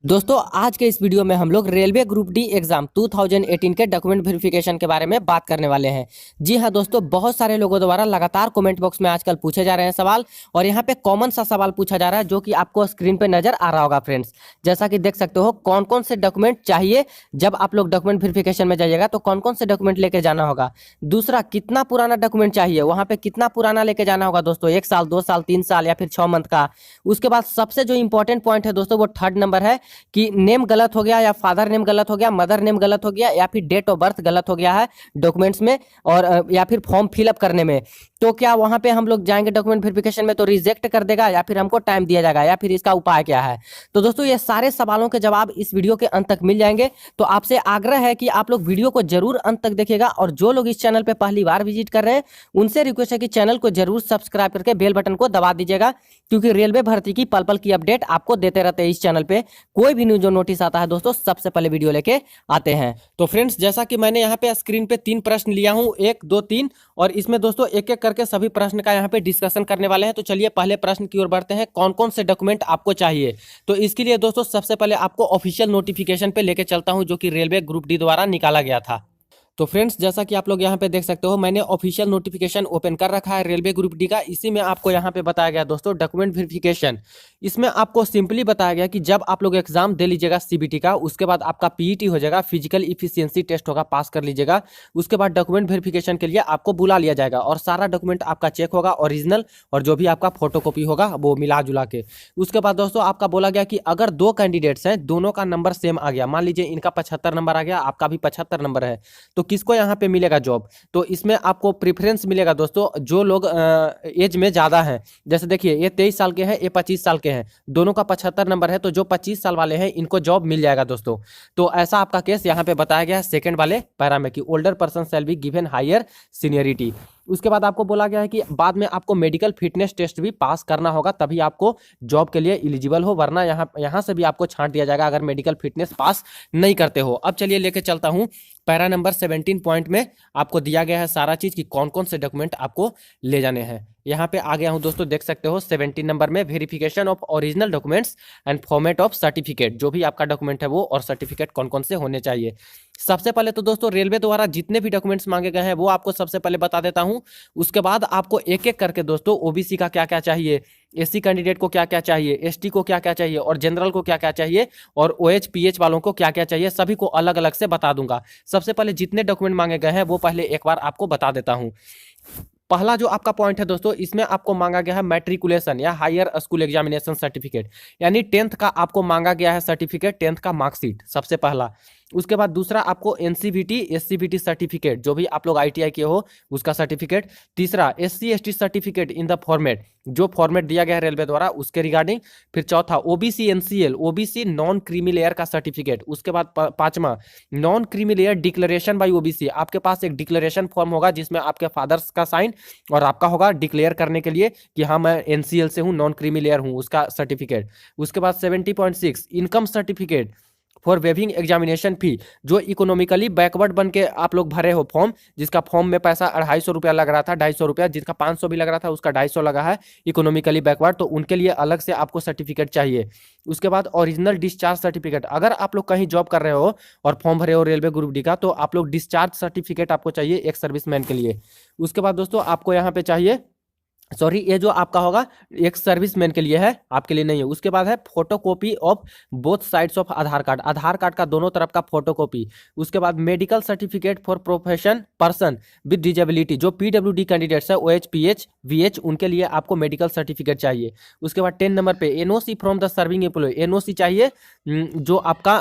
दोस्तों आज के इस वीडियो में हम लोग रेलवे ग्रुप डी एग्जाम 2018 के डॉक्यूमेंट वेरिफिकेशन के बारे में बात करने वाले हैं। जी हां दोस्तों, बहुत सारे लोगों द्वारा लगातार कमेंट बॉक्स में आजकल पूछे जा रहे हैं सवाल, और यहां पे कॉमन सा सवाल पूछा जा रहा है जो कि आपको स्क्रीन पे नजर आ रहा होगा फ्रेंड्स। जैसा कि देख सकते हो कौन कौन से डॉक्यूमेंट चाहिए जब आप लोग डॉक्यूमेंट वेरिफिकेशन में जाइएगा, तो कौन कौन से डॉक्यूमेंट लेके जाना होगा। दूसरा, कितना पुराना डॉक्यूमेंट चाहिए, वहां पे कितना पुराना लेके जाना होगा दोस्तों, 1 साल 2 साल 3 साल या फिर 6 मंथ का। उसके बाद सबसे जो इंपॉर्टेंट पॉइंट है दोस्तों वो थर्ड नंबर है कि नेम गलत हो गया या फादर नेम गलत हो गया, मदर नेम गलत हो गया या फिर डेट ऑफ बर्थ गलत हो गया है डॉक्यूमेंट्स में, और या फिर फॉर्म फिलअप करने में, तो क्या वहां पे हम लोग जाएंगे डॉक्यूमेंट वेरिफिकेशन में तो रिजेक्ट कर देगा या फिर हमको टाइम दिया जाएगा, या फिर इसका उपाय क्या है। तो दोस्तों ये सारे सवालों के जवाब इस वीडियो के अंत तक मिल जाएंगे। तो आपसे आग्रह है कि आप लोग वीडियो को जरूर अंत तक देखिएगा, और जो लोग इस चैनल पे पहली बार विजिट कर रहे हैं उनसे रिक्वेस्ट है कि चैनल को जरूर सब्सक्राइब करके बेल बटन को दबा दीजिएगा, क्योंकि रेलवे भर्ती की पल पल की अपडेट आपको देते रहते हैं इस चैनल पे। कोई भी न्यूज जो नोटिस आता है दोस्तों सबसे पहले वीडियो लेके आते हैं। तो फ्रेंड्स जैसा कि मैंने यहाँ पे स्क्रीन पे 3 प्रश्न लिया हूँ, 1 2 3, और इसमें दोस्तों एक एक करके सभी प्रश्न का यहाँ पे डिस्कशन करने वाले हैं। तो चलिए पहले प्रश्न की ओर बढ़ते हैं, कौन कौन से डॉक्यूमेंट आपको चाहिए। तो इसके लिए दोस्तों सबसे पहले आपको ऑफिशियल नोटिफिकेशन पे लेके चलता हूँ जो कि रेलवे ग्रुप डी द्वारा निकाला गया था। तो फ्रेंड्स जैसा कि आप लोग यहाँ पे देख सकते हो, मैंने ऑफिशियल नोटिफिकेशन ओपन कर रखा है रेलवे ग्रुप डी का। इसी में आपको यहाँ पे बताया गया दोस्तों डॉक्यूमेंट वेरिफिकेशन। इसमें आपको सिंपली बताया गया कि जब आप लोग एग्जाम दे लीजिएगा सीबीटी का, उसके बाद आपका पीईटी हो जाएगा, फिजिकल इफिशियंसी टेस्ट होगा, पास कर लीजिएगा। उसके बाद डॉक्यूमेंट वेरिफिकेशन के लिए आपको बुला लिया जाएगा और सारा डॉक्यूमेंट आपका चेक होगा, ओरिजिनल और जो भी आपका फोटोकॉपी होगा वो मिला जुला के। उसके बाद दोस्तों आपका बोला गया कि अगर 2 कैंडिडेट्स हैं, दोनों का नंबर सेम आ गया, मान लीजिए इनका 75 नंबर आ गया, आपका भी 75 नंबर है, तो किसको यहाँ पे मिलेगा जॉब। तो इसमें आपको प्रेफरेंस मिलेगा दोस्तों जो लोग एज में ज़्यादा हैं। जैसे देखिए ये 23 साल के हैं, ये 25 साल के हैं, दोनों का 75 नंबर है, तो जो 25 साल वाले हैं इनको जॉब मिल जाएगा दोस्तों। तो ऐसा आपका केस यहाँ पे बताया गया है सेकंड वाले पैरा में कि older person shall be given higher seniority. उसके बाद आपको बोला गया है कि बाद में आपको मेडिकल फिटनेस टेस्ट भी पास करना होगा, तभी आपको जॉब के लिए एलिजिबल हो, वरना यहाँ से भी आपको छांट दिया जाएगा अगर मेडिकल फिटनेस पास नहीं करते हो। अब चलिए लेके चलता हूँ पैरा नंबर 17 पॉइंट में आपको दिया गया है सारा चीज कि कौन कौन से डॉक्यूमेंट आपको ले जाने हैं। यहाँ पे आ गया हूँ दोस्तों, देख सकते हो 17 नंबर में verification of original documents and format of certificate, जो भी आपका डॉक्यूमेंट है वो और सर्टिफिकेट कौन कौन से होने चाहिए। सबसे पहले तो दोस्तों रेलवे द्वारा जितने भी डॉक्यूमेंट्स मांगे गए हैं वो आपको सबसे पहले बता देता हूँ। उसके बाद आपको एक एक करके दोस्तों ओबीसी का क्या क्या चाहिए, एससी कैंडिडेट को क्या क्या चाहिए, एसटी को क्या क्या चाहिए, और जनरल को क्या क्या चाहिए, और ओएच पीएच वालों को क्या क्या चाहिए, सभी को अलग अलग से बता दूंगा। सबसे पहले जितने डॉक्यूमेंट मांगे गए हैं वो पहले एक बार आपको बता देता हूँ। पहला जो आपका पॉइंट है दोस्तों, इसमें आपको मांगा गया है मैट्रिकुलेशन या हायर स्कूल एग्जामिनेशन सर्टिफिकेट, यानी 10th का आपको मांगा गया है सर्टिफिकेट, 10th का मार्कशीट सबसे पहला। उसके बाद दूसरा आपको एनसीवीटी एससीवीटी सर्टिफिकेट, जो भी आप लोग आईटीआई के हो उसका सर्टिफिकेट। तीसरा SC ST certificate in the format, जो फॉर्मेट दिया गया है रेलवे द्वारा उसके रिगार्डिंग। फिर चौथा OBC NCL OBC non creamy layer का सर्टिफिकेट। उसके बाद पांचवा non creamy layer declaration by OBC, आपके पास एक डिक्लेरेशन फॉर्म होगा जिसमें आपके फादर्स का साइन और आपका होगा डिक्लेयर करने के लिए कि हाँ मैं एनसीएल से हूँ, नॉन क्रीमी लेयर हूँ, उसका सर्टिफिकेट। उसके बाद 70.6 income certificate for waiving examination fee, जो इकोनॉमिकली बैकवर्ड बन के आप लोग भरे हो फॉर्म, जिसका फॉर्म में पैसा 250 रुपया लग रहा था, 250 रुपया, जिसका 500 भी लग रहा था उसका 250 लगा है इकोनॉमिकली बैकवर्ड, तो उनके लिए अलग से आपको सर्टिफिकेट चाहिए। उसके बाद ओरिजिनल डिस्चार्ज सर्टिफिकेट, अगर आप लोग कहीं जॉब कर रहे हो और फॉर्म भरे हो रेलवे ग्रुप डी का, तो आप लोग डिस्चार्ज सर्टिफिकेट आपको चाहिए एक सर्विसमैन के लिए। उसके बाद दोस्तों आपको यहाँ पे चाहिए, सॉरी ये जो आपका होगा एक सर्विसमैन के लिए है, आपके लिए नहीं है। उसके बाद है photocopy of both sides of Aadhaar card, Aadhaar card का दोनों तरफ का फोटोकॉपी। उसके बाद medical certificate for profession person with disability, जो पीडब्ल्यूडी कैंडिडेट्स है ओएच पीएच वीएच, उनके लिए आपको मेडिकल सर्टिफिकेट चाहिए। उसके बाद 10 नंबर पे NOC from the serving employ, NOC चाहिए जो आपका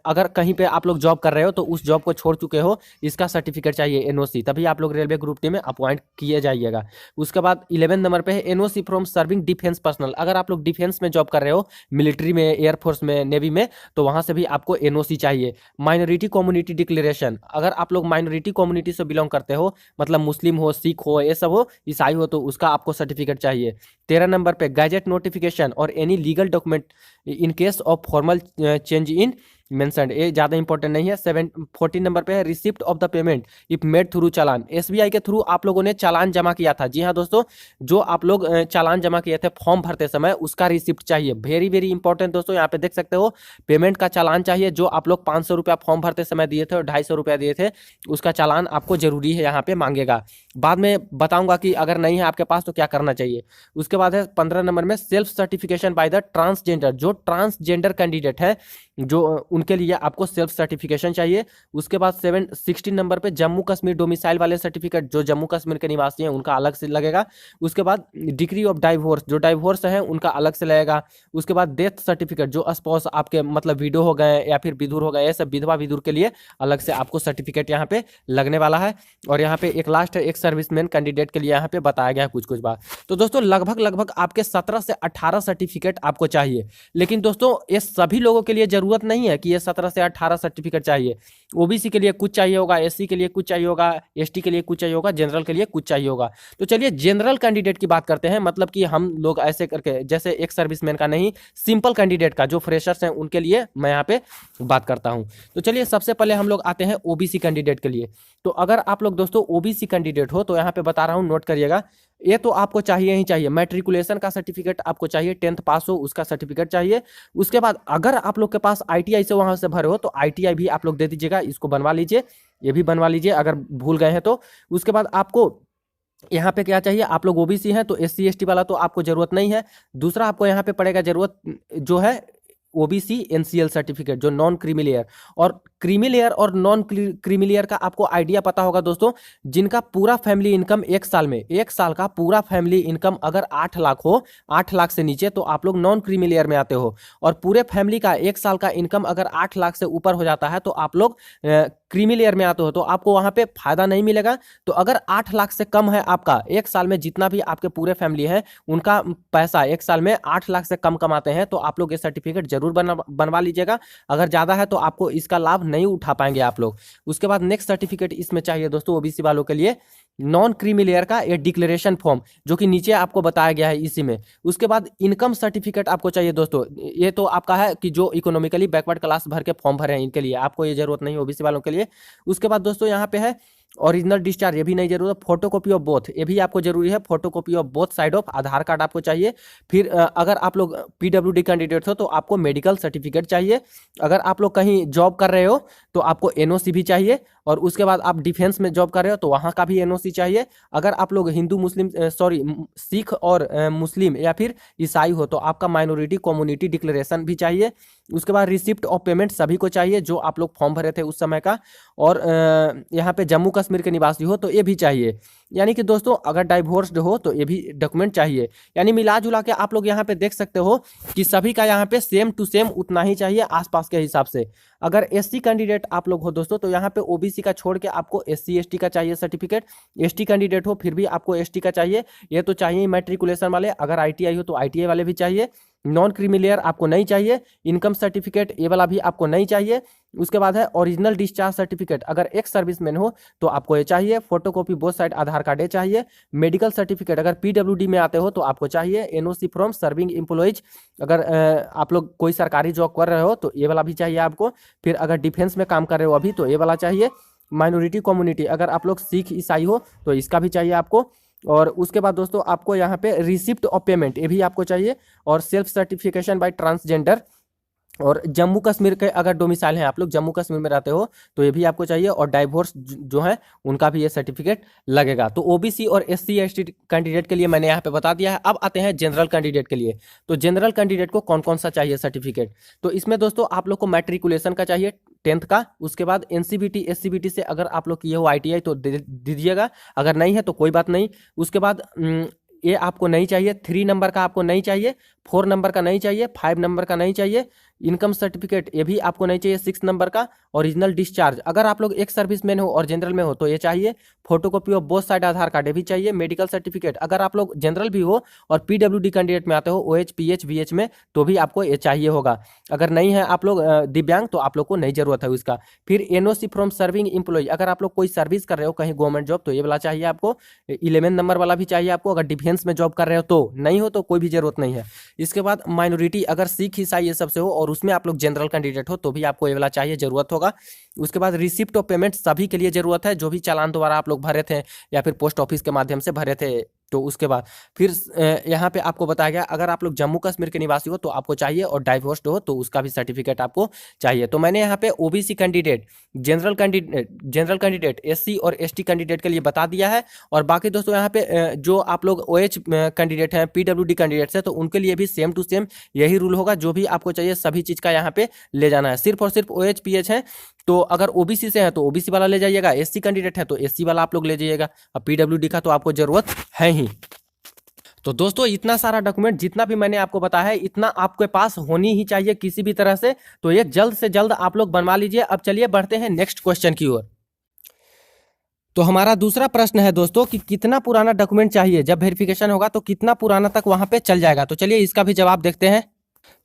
अगर कहीं पे आप लोग जॉब कर रहे हो तो उस जॉब को छोड़ चुके हो, इसका सर्टिफिकेट चाहिए एनओसी, तभी आप लोग रेलवे ग्रुप डी में अपॉइंट किए जाइएगा। उसके बाद 11 नंबर पे है NOC from serving defence personnel, अगर आप लोग डिफेंस में जॉब कर रहे हो, मिलिट्री में, एयरफोर्स में, नेवी में, तो वहां से भी आपको एनओसी चाहिए। माइनॉरिटी कम्युनिटी डिक्लेरेशन, अगर आप लोग माइनॉरिटी कम्युनिटी से बिलोंग करते हो, मतलब मुस्लिम हो, सिख हो, ये सब हो, ईसाई हो, तो उसका आपको सर्टिफिकेट चाहिए। 13 नंबर पे गैजेट नोटिफिकेशन और any legal document in case of formal change in mentioned, ये ज़्यादा इंपॉर्टेंट नहीं है। 14 नंबर पे है receipt of the payment if made through challan, SBI के थ्रू आप लोगों ने चालान जमा किया था। जी हाँ दोस्तों, जो आप लोग चालान जमा किए थे फॉर्म भरते समय, उसका रिसिप्ट चाहिए। वेरी वेरी इंपॉर्टेंट दोस्तों, यहाँ पे देख सकते हो पेमेंट का चालान चाहिए। जो आप लोग 500 रुपया फॉर्म भरते समय दिए थे और 250 रुपया दिए थे, उसका चालान आपको जरूरी है, यहाँ पे मांगेगा। बाद में बताऊंगा कि अगर नहीं है आपके पास तो क्या करना चाहिए। उसके बाद है 15 नंबर में self certification by the transgender, जो ट्रांसजेंडर कैंडिडेट है जो उनके लिए आपको सेल्फ सर्टिफिकेशन चाहिए। उसके बाद 16 नंबर पे जम्मू कश्मीर डोमिसाइल वाले सर्टिफिकेट, जो जम्मू कश्मीर के निवासी हैं उनका अलग से लगेगा। उसके बाद डिग्री ऑफ डाइवोर्स, जो डाइवोर्स है उनका अलग से लगेगा। उसके बाद डेथ सर्टिफिकेट, जो स्पॉस आपके मतलब विडो हो गए या फिर विधुर हो गए, ये सब विधवा विधुर के लिए अलग से आपको सर्टिफिकेट यहाँ पे लगने वाला है। और यहाँ पे एक लास्ट है एक सर्विसमैन कैंडिडेट के लिए यहाँ पे बताया गया है कुछ कुछ बात। तो दोस्तों लगभग आपके 17 से 18 सर्टिफिकेट आपको चाहिए। लेकिन दोस्तों ये सभी लोगों के लिए जरूरत नहीं है कि ये 17 से 18 सर्टिफिकेट चाहिए। ओबीसी के लिए कुछ चाहिए होगा, एससी के लिए कुछ चाहिए होगा, एसटी के लिए कुछ चाहिए होगा, जनरल के लिए कुछ चाहिए होगा। तो चलिए जनरल कैंडिडेट की बात करते हैं, मतलब कि हम लोग ऐसे करके, जैसे एक सर्विसमैन का नहीं, सिंपल कैंडिडेट का, जो फ्रेशर्स हैं उनके लिए मैं यहाँ पे बात करता हूँ। तो चलिए सबसे पहले हम लोग आते हैं ओबीसी कैंडिडेट के लिए। तो अगर आप लोग दोस्तों ओबीसी कैंडिडेट हो तो यहाँ पे बता रहा हूँ, नोट करिएगा। ये तो आपको चाहिए ही चाहिए, मैट्रिकुलेशन का सर्टिफिकेट आपको चाहिए, 10th पास हो उसका सर्टिफिकेट चाहिए। उसके बाद अगर आप लोग के पास आईटीआई से वहां से भरे हो तो आईटीआई भी आप लोग दे दीजिएगा, इसको बनवा लीजिए, ये भी बनवा लीजिए अगर भूल गए हैं तो। उसके बाद आपको यहाँ पे क्या चाहिए, आप लोग ओबीसी हैं तो एससी एसटी वाला तो आपको जरूरत नहीं है। दूसरा आपको यहाँ पे पड़ेगा जरूरत जो है ओबीसी एनसीएल सर्टिफिकेट, जो नॉन क्रीमी लेयर। और क्रीमी लेयर और नॉन क्रीमी लेयर का आपको आइडिया पता होगा दोस्तों, जिनका पूरा फैमिली इनकम एक साल में, एक साल का पूरा फैमिली इनकम अगर 8 लाख हो, 8 लाख से नीचे, तो आप लोग नॉन क्रीमी लेयर में आते हो। और पूरे फैमिली का एक साल का इनकम अगर 8 लाख से ऊपर हो जाता है तो आप लोग क्रीमी लेयर में आते हो, तो आपको वहां पे फायदा नहीं मिलेगा। तो अगर 8 लाख से कम है आपका, एक साल में जितना भी आपके पूरे फैमिली है उनका पैसा एक साल में 8 लाख से कम कमाते हैं, तो आप लोग ये सर्टिफिकेट जरूर बनवा लीजिएगा। अगर ज्यादा है तो आपको इसका लाभ नहीं उठा पाएंगे आप लोग। उसके बाद नेक्स्ट सर्टिफिकेट इसमें चाहिए दोस्तों ओबीसी वालों के लिए, नॉन क्रीमी लेयर का ये डिक्लेरेशन फॉर्म, जो कि नीचे आपको बताया गया है इसी में। उसके बाद इनकम सर्टिफिकेट आपको चाहिए दोस्तों, ये तो आपका है कि जो इकोनॉमिकली बैकवर्ड क्लास भर के फॉर्म भरे हैं इनके लिए, आपको ये जरूरत नहीं है ओबीसी वालों के लिए। उसके बाद दोस्तों यहाँ पे है ओरिजिनल डिस्चार्ज, ये भी नहीं जरूरत है। फोटोकॉपी ऑफ बोथ, ये भी आपको जरूरी है, photocopy of both side of Aadhaar card आपको चाहिए। फिर अगर आप लोग पीडब्ल्यूडी कैंडिडेट हो तो आपको मेडिकल सर्टिफिकेट चाहिए। अगर आप लोग कहीं जॉब कर रहे हो तो आपको एनओसी भी चाहिए। और उसके बाद आप डिफेंस में जॉब कर रहे हो तो वहाँ का भी एनओसी चाहिए। अगर आप लोग हिंदू मुस्लिम सिख और मुस्लिम या फिर ईसाई हो तो आपका माइनॉरिटी कम्युनिटी डिक्लेरेशन भी चाहिए। उसके बाद रिसिप्ट ऑफ पेमेंट सभी को चाहिए जो आप लोग फॉर्म भरे थे उस समय का। और यहाँ पे जम्मू कश्मीर के निवासी हो तो ये भी चाहिए। यानी कि दोस्तों अगर डाइवोर्स्ड हो तो ये भी डॉक्यूमेंट चाहिए। यानी मिला जुला के आप लोग यहाँ पे देख सकते हो कि सभी का यहाँ पे सेम टू सेम उतना ही चाहिए आसपास के हिसाब से। अगर एससी कैंडिडेट आप लोग हो दोस्तों तो यहाँ पे ओबीसी का छोड़ के आपको एससी एसटी का चाहिए सर्टिफिकेट। एसटी कैंडिडेट हो फिर भी आपको एसटी का चाहिए, ये तो चाहिए मैट्रिकुलेशन वाले। अगर आईटीआई हो तो आईटीआई वाले भी चाहिए। नॉन क्रीमी लेयर आपको नहीं चाहिए। इनकम सर्टिफिकेट ये वाला भी आपको नहीं चाहिए। उसके बाद है ओरिजिनल डिस्चार्ज सर्टिफिकेट, अगर एक्स सर्विसमैन हो तो आपको ये चाहिए। फोटोकॉपी बोथ साइड आधार कार्ड ये चाहिए। मेडिकल सर्टिफिकेट अगर पीडब्ल्यूडी में आते हो तो आपको चाहिए। एनओसी फ्रॉम सर्विंग एम्प्लॉइज, अगर आप लोग कोई सरकारी जॉब कर रहे हो तो ये वाला भी चाहिए आपको। फिर अगर डिफेंस में काम कर रहे हो अभी तो ये वाला चाहिए। माइनॉरिटी कम्युनिटी, अगर आप लोग सिख ईसाई हो तो इसका भी चाहिए आपको। और उसके बाद दोस्तों आपको यहाँ पे रिसिप्ट ऑफ पेमेंट ये भी आपको चाहिए। और सेल्फ सर्टिफिकेशन बाय ट्रांसजेंडर। और जम्मू कश्मीर के अगर डोमिसाइल हैं आप लोग, जम्मू कश्मीर में रहते हो तो ये भी आपको चाहिए। और डाइवोर्स जो है उनका भी ये सर्टिफिकेट लगेगा। तो ओबीसी और एससी एसटी कैंडिडेट के लिए मैंने यहाँ पे बता दिया है। अब आते हैं जनरल कैंडिडेट के लिए। तो जनरल कैंडिडेट को कौन कौन सा चाहिए सर्टिफिकेट, तो इसमें दोस्तों आप लोग को मैट्रिकुलेशन का चाहिए 10th का। उसके बाद एनसीबीटी एससीबीटी से अगर आप लोग किए हो आईटीआई तो दे दीजिएगा, अगर नहीं है तो कोई बात नहीं। उसके बाद ये आपको नहीं चाहिए, 3 नंबर का आपको नहीं चाहिए, 4 नंबर का नहीं चाहिए, 5 नंबर का नहीं चाहिए। इनकम सर्टिफिकेट ये भी आपको नहीं चाहिए 6 नंबर का। ओरिजिनल डिस्चार्ज, अगर आप लोग एक सर्विसमैन हो और जनरल में हो तो ये चाहिए। Photocopy of both side Aadhaar card ये भी चाहिए। मेडिकल सर्टिफिकेट, अगर आप लोग जनरल भी हो और पीडब्ल्यूडी कैंडिडेट में आते हो ओएच पीएच वीएच में तो भी आपको ये चाहिए होगा। अगर नहीं है आप लोग दिव्यांग तो आप लोग को नहीं जरूरत है उसका। फिर एनओसी फ्रॉम सर्विंग एम्प्लॉय, अगर आप लोग कोई सर्विस कर रहे हो कहीं गवर्नमेंट जॉब तो ये वाला चाहिए आपको। 11 नंबर वाला भी चाहिए आपको। अगर डिफेंस में जॉब कर रहे हो तो नहीं हो तो कोई भी जरूरत नहीं है। इसके बाद माइनॉरिटी, अगर सिख ईसाई ये सबसे हो और और उसमें आप लोग जनरल कैंडिडेट हो तो भी आपको ये वाला चाहिए, जरूरत होगा। उसके बाद रिसिप्ट ऑफ पेमेंट सभी के लिए जरूरत है, जो भी चालान द्वारा आप लोग भरे थे या फिर पोस्ट ऑफिस के माध्यम से भरे थे। तो उसके बाद फिर यहाँ पे आपको बताया गया अगर आप लोग जम्मू कश्मीर के निवासी हो तो आपको चाहिए, और डाइवोर्स्ड हो तो उसका भी सर्टिफिकेट आपको चाहिए। तो मैंने यहाँ पे OBC candidate, general candidate, SC और एसटी कैंडिडेट के लिए बता दिया है। और बाकी दोस्तों यहाँ पे जो आप लोग ओएच कैंडिडेट हैं, पीडब्ल्यूडी कैंडिडेट्स हैं, तो उनके लिए भी सेम टू सेम यही रूल होगा। जो भी आपको चाहिए सभी चीज़ का यहाँ पे ले जाना है। सिर्फ और सिर्फ ओएच पीएच है तो अगर ओबीसी से है तो ओबीसी वाला ले जाइएगा, एससी कैंडिडेट है तो एससी वाला आप लोग ले जाइएगा। अब पीडब्ल्यूडी का तो आपको जरूरत है ही। तो दोस्तों इतना सारा डॉक्यूमेंट जितना भी मैंने आपको बताया है इतना आपके पास होनी ही चाहिए किसी भी तरह से। तो ये जल्द से जल्द आप लोग बनवा लीजिए। अब चलिए बढ़ते हैं नेक्स्ट क्वेश्चन की ओर। तो हमारा दूसरा प्रश्न है दोस्तों कि कितना पुराना डॉक्यूमेंट चाहिए, जब वेरिफिकेशन होगा तो कितना पुराना तक वहां पे चल जाएगा। तो चलिए इसका भी जवाब देखते हैं।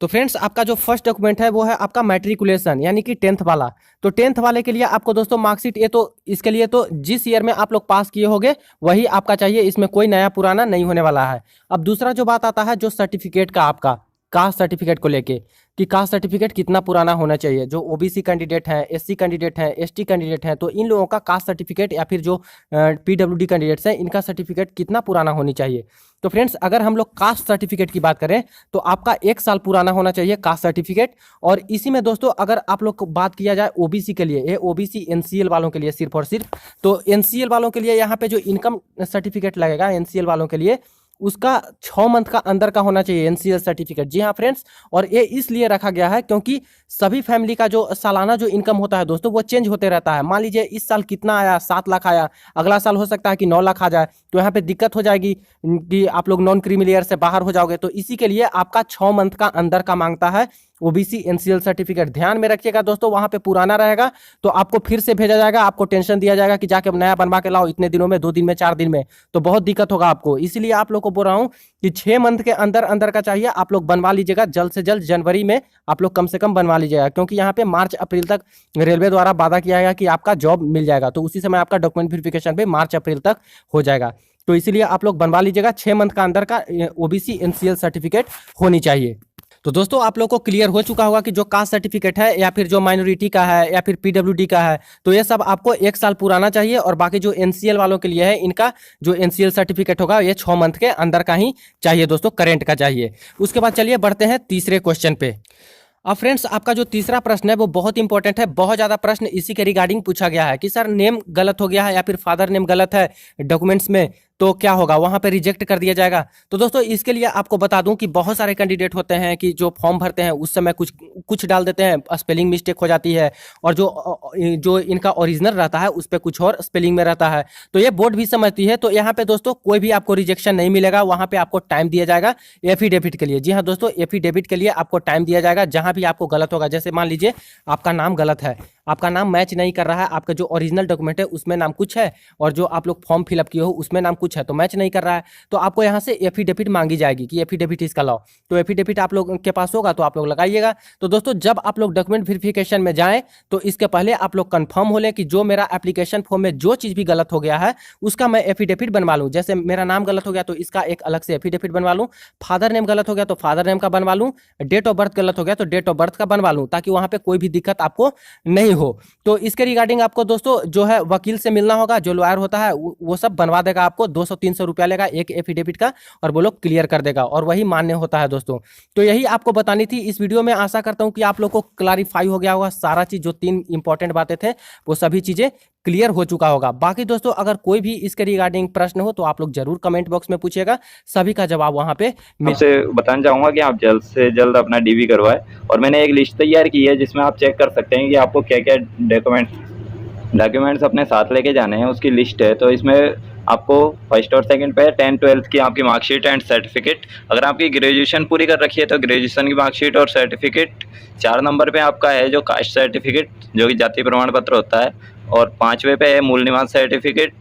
तो फ्रेंड्स आपका जो फर्स्ट डॉक्यूमेंट है वो है आपका मैट्रिकुलेशन यानी कि 10th वाला। तो 10th वाले के लिए आपको दोस्तों मार्कशीट, ये तो इसके लिए तो जिस ईयर में आप लोग पास किए होंगे वही आपका चाहिए, इसमें कोई नया पुराना नहीं होने वाला है। अब दूसरा जो बात आता है जो सर्टिफिकेट का, आपका कास्ट सर्टिफिकेट को लेके कि कास्ट सर्टिफिकेट कितना पुराना होना चाहिए। जो ओबीसी कैंडिडेट हैं, एससी कैंडिडेट हैं, एसटी कैंडिडेट हैं, तो इन लोगों का कास्ट सर्टिफिकेट या फिर जो पीडब्ल्यूडी कैंडिडेट्स हैं इनका सर्टिफिकेट कितना पुराना होनी चाहिए। तो फ्रेंड्स अगर हम लोग कास्ट सर्टिफिकेट की बात करें तो आपका 1 साल पुराना होना चाहिए कास्ट सर्टिफिकेट। और इसी में दोस्तों अगर आप लोग को बात किया जाए ओबीसी के लिए, ये ओबीसी एनसीएल वालों के लिए सिर्फ और सिर्फ, तो एनसीएल वालों के लिए यहाँ पे जो इनकम सर्टिफिकेट लगेगा एनसीएल वालों के लिए उसका 6 मंथ का अंदर का होना चाहिए एनसीएल सर्टिफिकेट। जी हाँ फ्रेंड्स, और ये इसलिए रखा गया है क्योंकि सभी फैमिली का जो सालाना जो इनकम होता है दोस्तों वो चेंज होते रहता है। मान लीजिए इस साल कितना आया, 7 लाख आया, अगला साल हो सकता है कि 9 लाख आ जाए, तो यहाँ पे दिक्कत हो जाएगी कि आप लोग नॉन क्रीमी लेयर से बाहर हो जाओगे। तो इसी के लिए आपका 6 मंथ का अंदर का मांगता है ओबीसी एनसीएल सर्टिफिकेट। ध्यान में रखिएगा दोस्तों, वहां पे पुराना रहेगा तो आपको फिर से भेजा जाएगा, आपको टेंशन दिया जाएगा कि जाके नया बनवा के लाओ इतने दिनों में, 2 दिन में, 4 दिन में, तो बहुत दिक्कत होगा आपको। इसलिए आप लोग को बोल रहा हूं कि 6 मंथ के अंदर अंदर का चाहिए, आप लोग बनवा लीजिएगा जल्द से जल्द। जनवरी में आप लोग कम से कम बनवा लीजिएगा क्योंकि यहाँ पे मार्च अप्रैल तक रेलवे द्वारा वादा किया गया कि आपका जॉब मिल जाएगा, तो उसी समय आपका डॉक्यूमेंट वेरिफिकेशन भी मार्च अप्रैल तक हो जाएगा। तो इसलिए आप लोग बनवा लीजिएगा, 6 मंथ का अंदर का ओबीसी एनसीएल सर्टिफिकेट होनी चाहिए। तो दोस्तों आप लोग को क्लियर हो चुका होगा कि जो कास्ट सर्टिफिकेट है या फिर जो माइनॉरिटी का है या फिर पीडब्ल्यूडी का है तो ये सब आपको 1 साल पुराना चाहिए। और बाकी जो एनसीएल वालों के लिए है इनका जो एनसीएल सर्टिफिकेट होगा ये 6 मंथ के अंदर का ही चाहिए दोस्तों, करेंट का चाहिए। उसके बाद चलिए बढ़ते हैं तीसरे क्वेश्चन पे। अब फ्रेंड्स आपका जो तीसरा प्रश्न है वो बहुत इंपॉर्टेंट है। बहुत ज़्यादा प्रश्न इसी के रिगार्डिंग पूछा गया है कि सर नेम गलत हो गया है या फिर फादर नेम गलत है डॉक्यूमेंट्स में तो क्या होगा, वहां पे रिजेक्ट कर दिया जाएगा। तो दोस्तों इसके लिए आपको बता दूं कि बहुत सारे कैंडिडेट होते हैं कि जो फॉर्म भरते हैं उस समय कुछ डाल देते हैं, स्पेलिंग मिस्टेक हो जाती है, और जो इनका ओरिजिनल रहता है उस पर कुछ और स्पेलिंग में रहता है, तो ये बोर्ड भी समझती है। तो यहाँ पे दोस्तों कोई भी आपको रिजेक्शन नहीं मिलेगा, वहां पे आपको टाइम दिया जाएगा एफिडेविट के लिए। जी हाँ दोस्तों, एफिडेविट के लिए आपको टाइम दिया जाएगा। जहां भी आपको गलत होगा, जैसे मान लीजिए आपका नाम गलत है, आपका नाम मैच नहीं कर रहा है, आपका जो ओरिजिनल डॉक्यूमेंट है उसमें नाम कुछ है और जो आप लोग फॉर्म फिलअप किए हो उसमें नाम कुछ है, तो मैच नहीं कर रहा है, तो आपको यहाँ से एफिडेविट मांगी जाएगी कि एफिडेविट इसका लाओ। तो एफिडेविट आप लोग के पास होगा तो आप लोग लगाइएगा। तो दोस्तों जब आप लोग डॉक्यूमेंट वेरिफिकेशन में जाएं तो इसके पहले आप लोग कंफर्म हो लें कि जो मेरा एप्लीकेशन फॉर्म में जो चीज़ भी गलत हो गया है उसका मैं एफिडेविट बनवा लूँ। जैसे मेरा नाम गलत हो गया तो इसका एक अलग से एफिडेविट बनवा लूँ, फादर नेम गलत हो गया तो फादर नेम का बनवा लूँ, डेट ऑफ बर्थ गलत हो गया तो डेट ऑफ बर्थ का बनवा लूँ, ताकि वहाँ पे कोई भी दिक्कत आपको नहीं हो। तो इसके रिगार्डिंग आपको दोस्तों जो है वकील से मिलना होगा, जो लॉयर होता है वो सब बनवा देगा आपको। 200-300 रुपया लेगा एक एफिडेविट का और वो लोग क्लियर कर देगा और वही मान्य होता है दोस्तों। तो यही आपको बतानी थी इस वीडियो में। आशा करता हूं कि आप लोग को क्लैरिफाई हो गया होगा सारा चीज, जो 3 इंपॉर्टेंट बातें थे वो सभी चीजें क्लियर हो चुका होगा। बाकी दोस्तों अगर कोई भी इसके रिगार्डिंग प्रश्न हो तो आप लोग जरूर कमेंट बॉक्स में पूछिएगा, सभी का जवाब वहां पे आपसे बताना चाहूंगा कि आप जल्द से जल्द अपना डीवी करवाएं। और मैंने एक लिस्ट तैयार की है जिसमें आप चेक कर सकते हैं कि आपको क्या क्या डॉक्यूमेंट्स अपने साथ लेके जाने हैं, उसकी लिस्ट है। तो इसमें आपको फर्स्ट और सेकंड पे 10th-12th की आपकी मार्कशीट एंड सर्टिफिकेट। अगर आपकी ग्रेजुएशन पूरी कर रखी है तो ग्रेजुएशन की मार्कशीट और सर्टिफिकेट। 4 नंबर पे आपका है जो कास्ट सर्टिफिकेट जो कि जाति प्रमाण पत्र होता है, और 5वें पे है मूल निवास सर्टिफिकेट,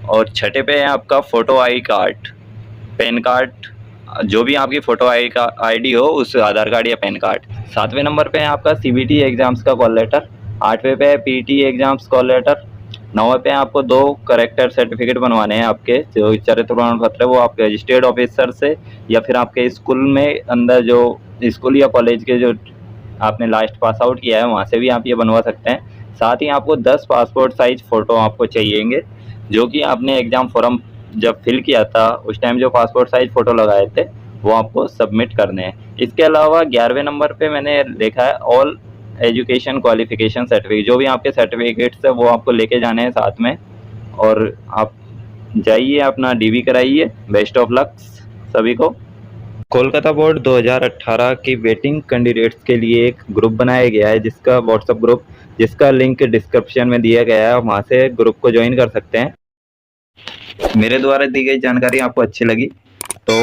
और 6ठे पे है आपका photo I card, pan card, जो भी आपकी फ़ोटो आईडी हो उस आधार कार्ड या पैन कार्ड। 7वें नंबर पे है आपका सीबीटी एग्ज़ाम्स का कॉल लेटर। 8वें पे है पीटी एग्ज़ाम्स कॉल लेटर। 9वें पे आपको 2 करेक्टर सर्टिफिकेट बनवाने हैं आपके, जो चरित्र प्रमाण पत्र है वो आप रजिस्टर्ड ऑफिसर से या फिर आपके स्कूल में अंदर जो स्कूल या कॉलेज के जो आपने लास्ट पास आउट किया है वहाँ से भी आप ये बनवा सकते हैं। साथ ही आपको 10 पासपोर्ट साइज फ़ोटो आपको चाहिएंगे, जो कि आपने एग्ज़ाम फॉर्म जब फिल किया था उस टाइम जो पासपोर्ट साइज फ़ोटो लगाए थे वो आपको सबमिट करने हैं। इसके अलावा 11वें नंबर पे मैंने लिखा है ऑल एजुकेशन क्वालिफिकेशन सर्टिफिकेट, जो भी आपके सर्टिफिकेट्स है वो आपको लेके जाने हैं साथ में, और आप जाइए अपना डीवी कराइए। बेस्ट ऑफ लक सभी को। कोलकाता बोर्ड 2018 की वेटिंग कैंडिडेट्स के लिए एक ग्रुप बनाया गया है, जिसका व्हाट्सएप ग्रुप, जिसका लिंक डिस्क्रिप्शन में दिया गया है, वहाँ से ग्रुप को ज्वाइन कर सकते हैं। मेरे द्वारा दी गई जानकारी आपको अच्छी लगी तो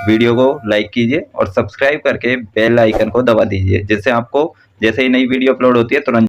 वीडियो को लाइक कीजिए और सब्सक्राइब करके बेल आइकन को दबा दीजिए, जिससे आपको जैसे ही नई वीडियो अपलोड होती है तुरंत